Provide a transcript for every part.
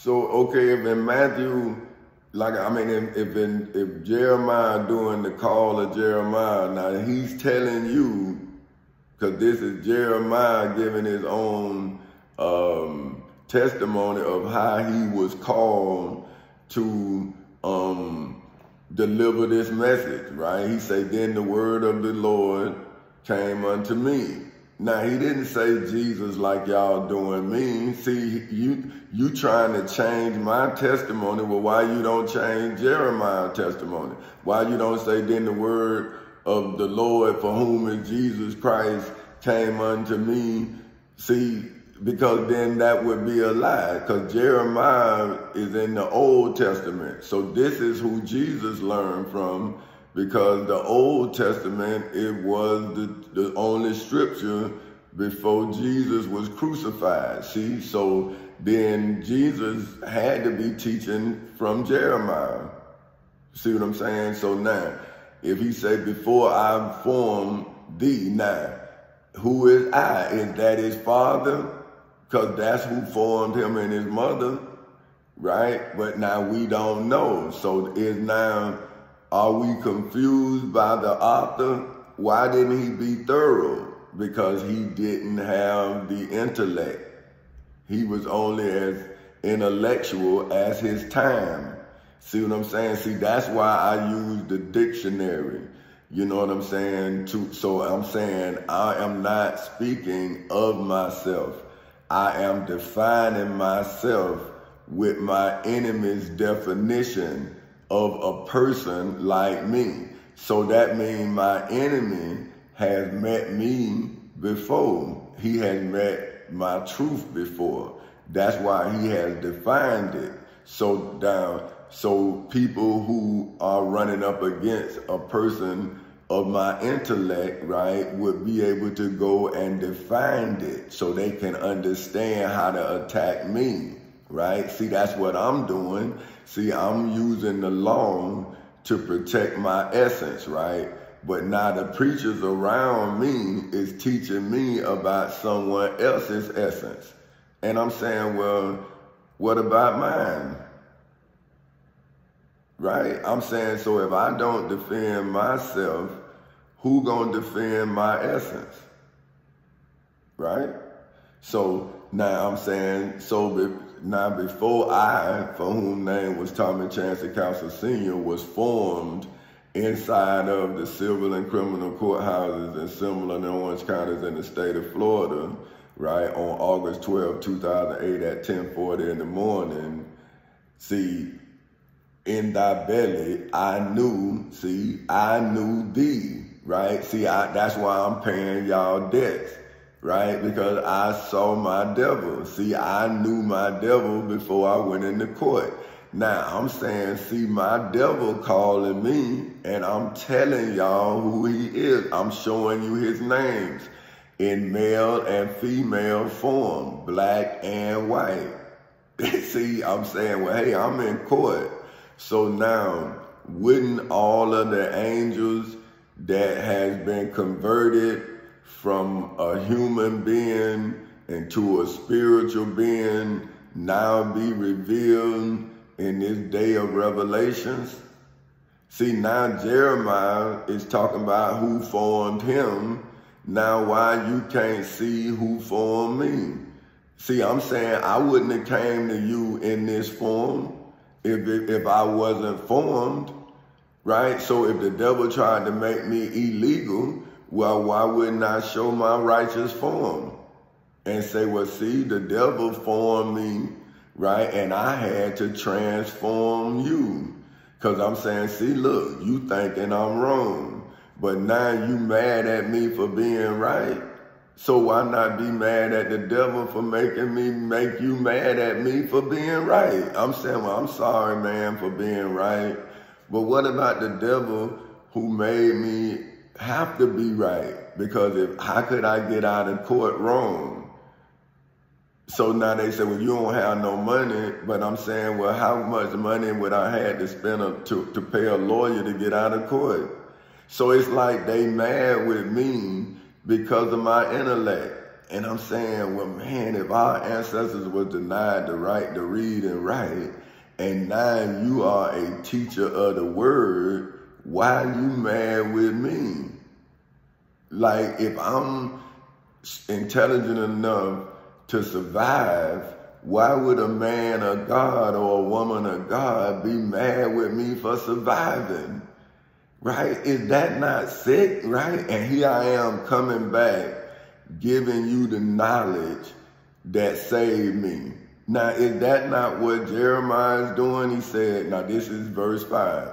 So, okay, if in Matthew, if Jeremiah doing the call of Jeremiah, now he's telling you, because this is Jeremiah giving his own testimony of how he was called to deliver this message, right? He said, then the word of the Lord came unto me. Now, he didn't say Jesus like y'all doing me. See, you trying to change my testimony. Well, why you don't change Jeremiah's testimony? Why you don't say, then the word of the Lord, for whom is Jesus Christ, came unto me? See, because then that would be a lie, because Jeremiah is in the Old Testament. So this is who Jesus learned from, because the Old Testament, it was the only scripture before Jesus was crucified. See, so then Jesus had to be teaching from Jeremiah. See what I'm saying? So now, if he said, before I formed thee, now, who is I? Is that his father? Because that's who formed him and his mother, right? But now we don't know. So is now, are we confused by the author? Why didn't he be thorough? Because he didn't have the intellect. He was only as intellectual as his time. See what I'm saying? See, that's why I use the dictionary. You know what I'm saying? So I'm saying I am not speaking of myself. I am defining myself with my enemy's definition of a person like me. So that means my enemy has met me before. He has met my truth before. That's why he has defined it. So people who are running up against a person of my intellect, right, would be able to go and define it so they can understand how to attack me, right? See, that's what I'm doing. See, I'm using the law to protect my essence, right? But now the preachers around me is teaching me about someone else's essence. And I'm saying, well, what about mine? Right? I'm saying, so if I don't defend myself, who gonna defend my essence? Right? So now I'm saying, now before I, for whom name was Thomas Chancellor Counsel Sr., was formed inside of the civil and criminal courthouses in Summerlin and Orange counties in the state of Florida, right, on August 12, 2008 at 10:40 in the morning, see, in thy belly, I knew thee, right? See, that's why I'm paying y'all debts, right? Because I saw my devil. See, I knew my devil before I went into court. Now, I'm saying, see, my devil calling me, and I'm telling y'all who he is. I'm showing you his names in male and female form, black and white. See, I'm saying, well, hey, I'm in court. So now, wouldn't all of the angels that has been converted from a human being into a spiritual being now be revealed in this day of revelations? See, now Jeremiah is talking about who formed him. Now why you can't see who formed me? See, I'm saying I wouldn't have came to you in this form if I wasn't formed, right? So if the devil tried to make me illegal, well, why wouldn't I show my righteous form and say, well, see, the devil formed me, right? And I had to transform you. Because I'm saying, see, look, you thinking I'm wrong, but now you mad at me for being right. So why not be mad at the devil for make you mad at me for being right? I'm saying, well, I'm sorry, man, for being right. But what about the devil who made me have to be right? Because how could I get out of court wrong? So now they say, well, you don't have no money. But I'm saying, well, how much money would I have to spend to pay a lawyer to get out of court? So it's like they mad with me because of my intellect. And I'm saying, well, man, if our ancestors were denied the right to read and write, and now you are a teacher of the word, why are you mad with me? Like, if I'm intelligent enough to survive, why would a man of God or a woman of God be mad with me for surviving? Right? Is that not sick? Right? And here I am coming back, giving you the knowledge that saved me. Now, is that not what Jeremiah is doing? He said, now this is verse 5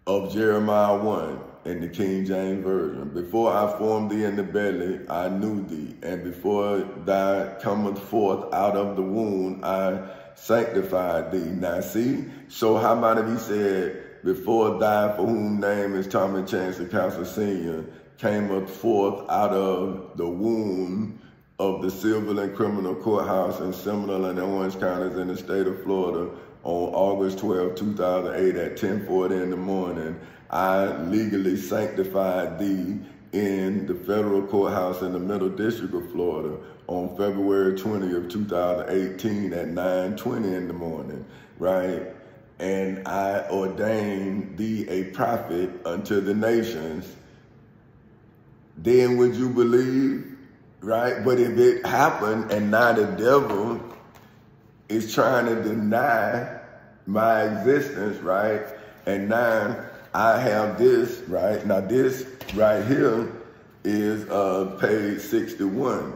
of Jeremiah 1 in the King James Version. Before I formed thee in the belly, I knew thee. And before thou comest forth out of the womb, I sanctified thee. Now see, so how about if he said, before thou, for whom name is Thomas Chancellor Counsel Sr., came forth out of the womb of the Civil and Criminal Courthouse in Seminole and Orange counties in the state of Florida on August 12, 2008 at 10:40 in the morning, I legally sanctified thee in the federal courthouse in the Middle District of Florida on February 20th, 2018 at 9:20 in the morning, right? And I ordained thee a prophet unto the nations. Then would you believe? Right? But if it happened and now the devil is trying to deny my existence, right? And now I have this, right? Now this right here is page 61.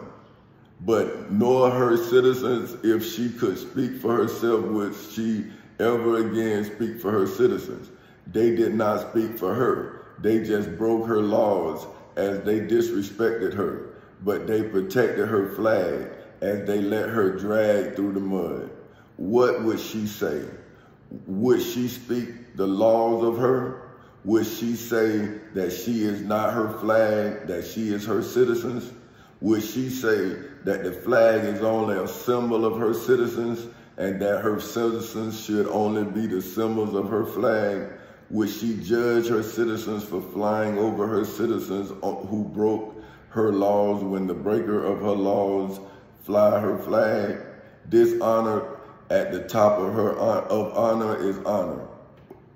But nor her citizens, if she could speak for herself, would she ever again speak for her citizens. They did not speak for her. They just broke her laws as they disrespected her. But they protected her flag as they let her drag through the mud. What would she say? Would she speak the laws of her? Would she say that she is not her flag, that she is her citizens? Would she say that the flag is only a symbol of her citizens and that her citizens should only be the symbols of her flag? Would she judge her citizens for flying over her citizens who broke her laws when the breaker of her laws fly her flag? Dishonor at the top of her of honor is honor.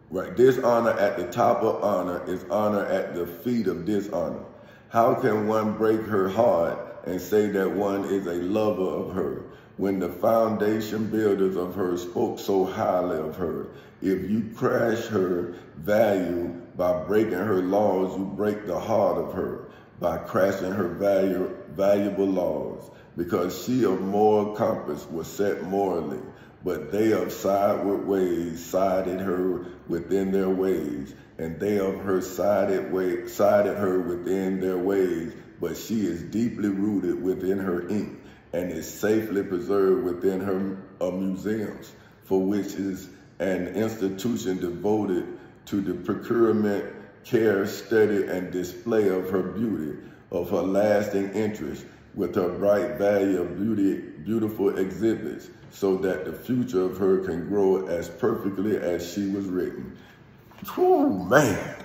Right? Dishonor at the top of honor is honor at the feet of dishonor. How can one break her heart and say that one is a lover of her when the foundation builders of her spoke so highly of her? If you crash her value by breaking her laws, you break the heart of her by crashing her valuable laws, because she of moral compass was set morally, but they of sideward ways sided her within their ways, and they of her sided her within their ways, but she is deeply rooted within her ink and is safely preserved within her museums, for which is an institution devoted to the procurement, care, study, and display of her beauty, of her lasting interest, with her bright value of beautiful exhibits, so that the future of her can grow as perfectly as she was written. Oh, man.